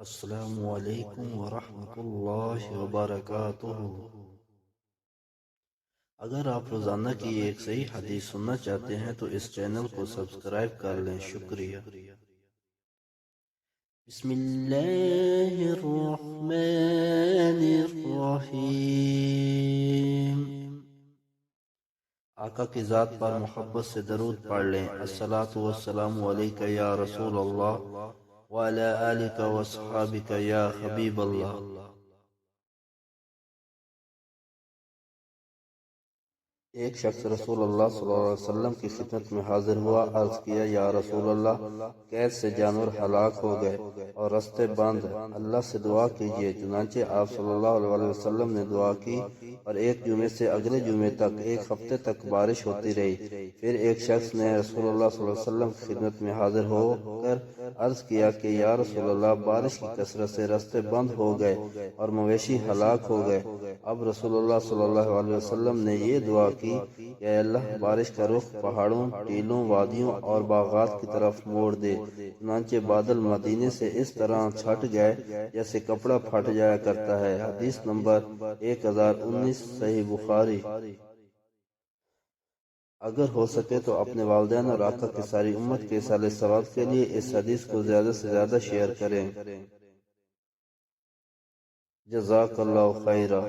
السلام علیکم ورحمۃ اللہ وبرکاتہ۔ اگر آپ روزانہ کی ایک صحیح حدیث سننا چاہتے ہیں تو اس چینل کو سبسکرائب کر لیں، شکریہ۔ بسم اللہ الرحمن الرحیم۔ آقا کی ذات پر محبت سے درود پڑھ لیں۔ الصلاۃ والسلام علیک یا رسول اللہ وعلی آلک واصحابک یا حبیب اللہ۔ ایک شخص رسول اللہ صلی اللہ علیہ وسلم کی خدمت میں حاضر ہوا، عرض کیا یا رسول اللہ، قید سے جانور ہلاک ہو گئے اور رستے بند، اللہ سے دعا کیجیے۔ چنانچہ آپ صلی اللہ علیہ وسلم نے دعا کی اور ایک جمعے سے اگلے جمعے تک ایک ہفتے تک بارش ہوتی رہی۔ پھر ایک شخص نے رسول اللہ صلی اللہ علیہ وسلم کی خدمت میں حاضر ہو کر عرض کیا کہ یا رسول اللہ، بارش کی کثرت سے رستے بند ہو گئے اور مویشی ہلاک ہو گئے۔ اب رسول اللہ صلی اللہ علیہ وسلم نے یہ دعا کی کہ اے اللہ، بارش کا رخ پہاڑوں، ٹیلوں، وادیوں اور باغات کی طرف موڑ دے۔ چنانچہ بادل مدینے سے اس طرح چھٹ گئے جیسے کپڑا پھٹ جایا کرتا ہے۔ حدیث نمبر 1019، صحیح بخاری۔ اگر ہو سکے تو اپنے والدین اور آقا کی ساری امت کے ایصال ثواب کے لیے اس حدیث کو زیادہ سے زیادہ شیئر کریں۔ جزاک اللہ خیرہ۔